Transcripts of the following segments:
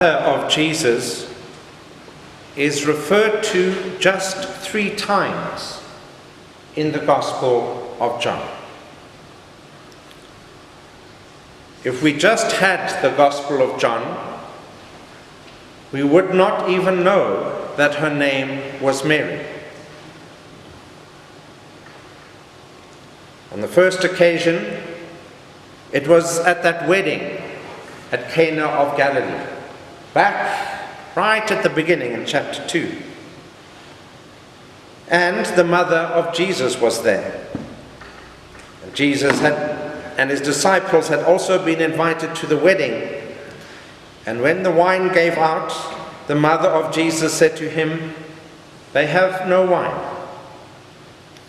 Of Jesus is referred to just 3 times in the Gospel of John. If we just had the Gospel of John, we would not even know that her name was Mary. On the first occasion, it was at that wedding at Cana of Galilee, back right at the beginning in chapter 2. And the mother of Jesus was there. And Jesus and his disciples had also been invited to the wedding. And when the wine gave out, the mother of Jesus said to him, "They have no wine."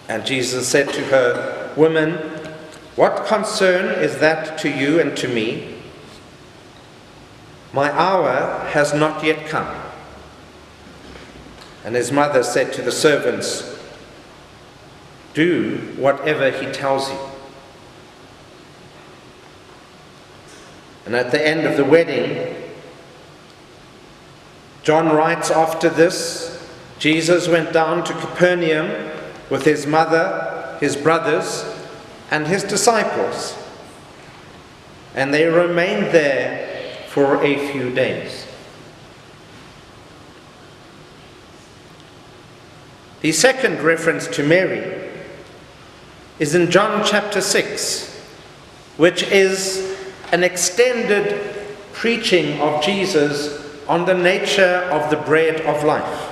And Jesus said to her, "Woman, what concern is that to you and to me? My hour has not yet come." And his mother said to the servants, "Do whatever he tells you." And at the end of the wedding, John writes, after this, Jesus went down to Capernaum with his mother, his brothers, and his disciples, and they remained there for a few days. The second reference to Mary is in John chapter 6, which is an extended preaching of Jesus on the nature of the bread of life.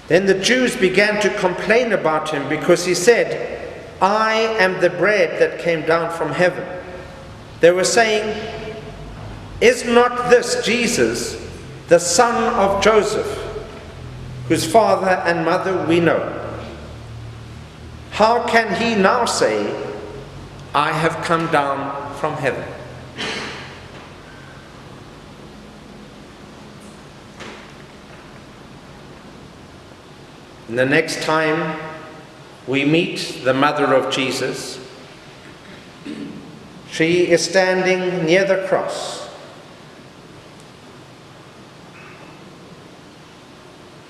Then the Jews began to complain about him because he said, "I am the bread that came down from heaven." They were saying, "Is not this Jesus, the son of Joseph, whose father and mother we know? How can he now say, 'I have come down from heaven'?" And the next time we meet the mother of Jesus, she is standing near the cross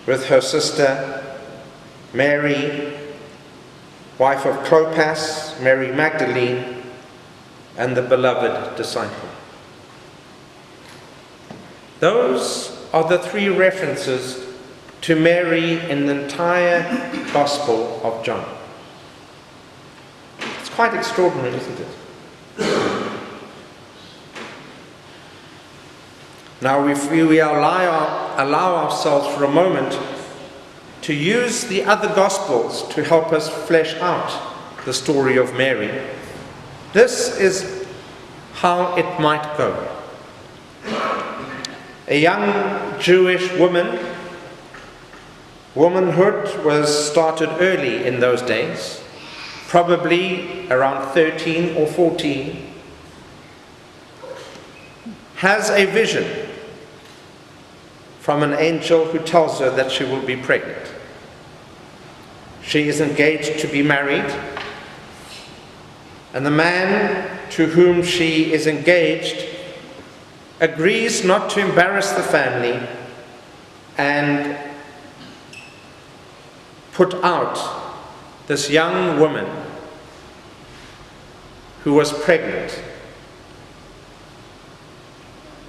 with her sister Mary, wife of Clopas, Mary Magdalene, and the beloved disciple. Those are the 3 references to Mary in the entire Gospel of John. It's quite extraordinary, isn't it? Now, if we allow ourselves for a moment to use the other Gospels to help us flesh out the story of Mary, this is how it might go. A young Jewish womanhood was started early in those days, probably around 13 or 14, has a vision from an angel who tells her that she will be pregnant. She is engaged to be married, and the man to whom she is engaged agrees not to embarrass the family and put out this young woman who was pregnant.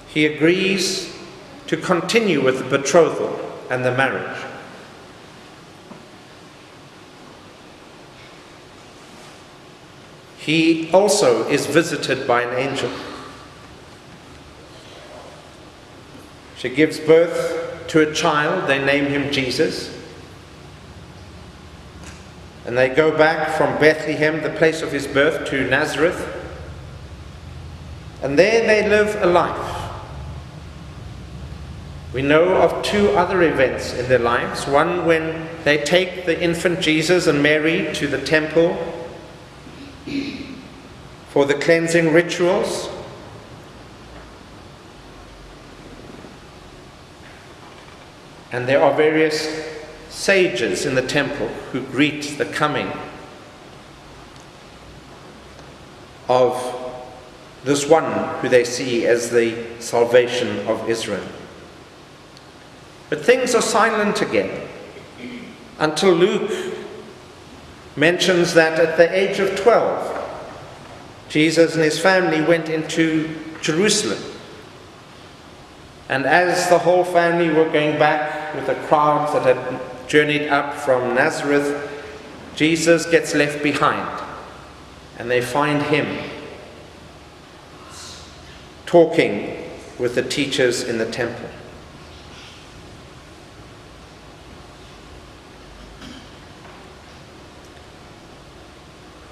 He agrees to continue with the betrothal and the marriage. He also is visited by an angel. She gives birth to a child. They name him Jesus. And they go back from Bethlehem, the place of his birth, to Nazareth. And there they live a life. We know of 2 other events in their lives. One when they take the infant Jesus and Mary to the temple for the cleansing rituals. And there are various sages in the temple who greet the coming of this one who they see as the salvation of Israel. But things are silent again until Luke mentions that at the age of 12, Jesus and his family went into Jerusalem. And as the whole family were going back with the crowds that had journeyed up from Nazareth, Jesus gets left behind, and they find him talking with the teachers in the temple.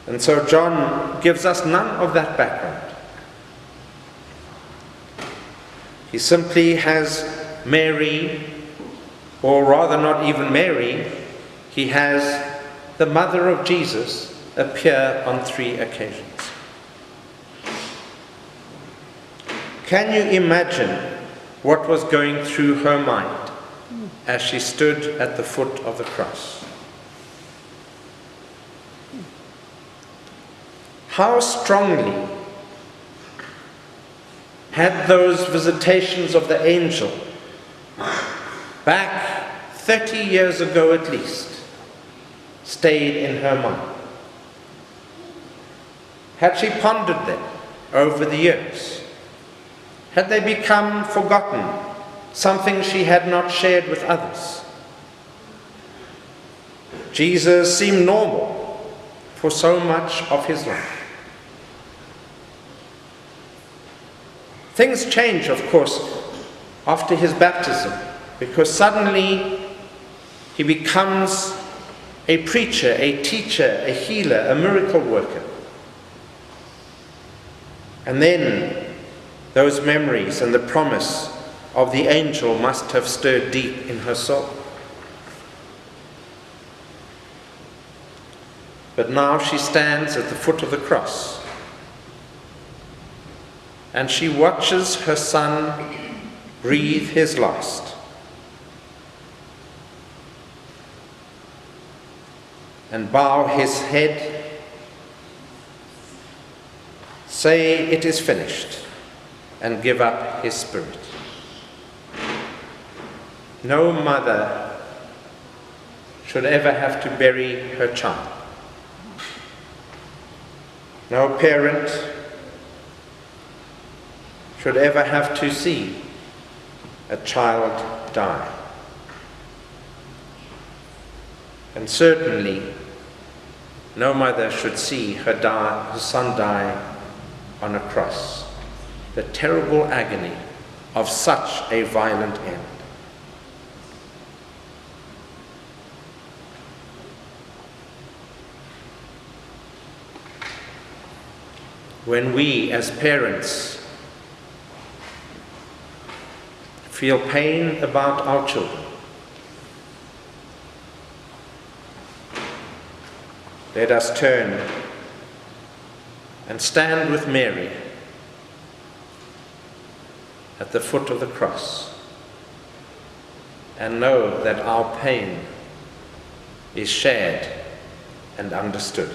And so John gives us none of that background. He simply has Mary, or rather not even Mary, he has the mother of Jesus appear on 3 occasions. Can you imagine what was going through her mind as she stood at the foot of the cross? How strongly had those visitations of the angel, back 30 years ago at least, stayed in her mind? Had she pondered them over the years? Had they become forgotten, something she had not shared with others? Jesus seemed normal for so much of his life. Things change, of course, after his baptism, because suddenly he becomes a preacher, a teacher, a healer, a miracle worker. And then those memories and the promise of the angel must have stirred deep in her soul. But now she stands at the foot of the cross, and she watches her son breathe his last. And bow his head, say it is finished, and give up his spirit. No mother should ever have to bury her child. No parent should ever have to see a child die. And certainly, no mother should see her son die on a cross. The terrible agony of such a violent end. When we as parents feel pain about our children, let us turn and stand with Mary at the foot of the cross and know that our pain is shared and understood.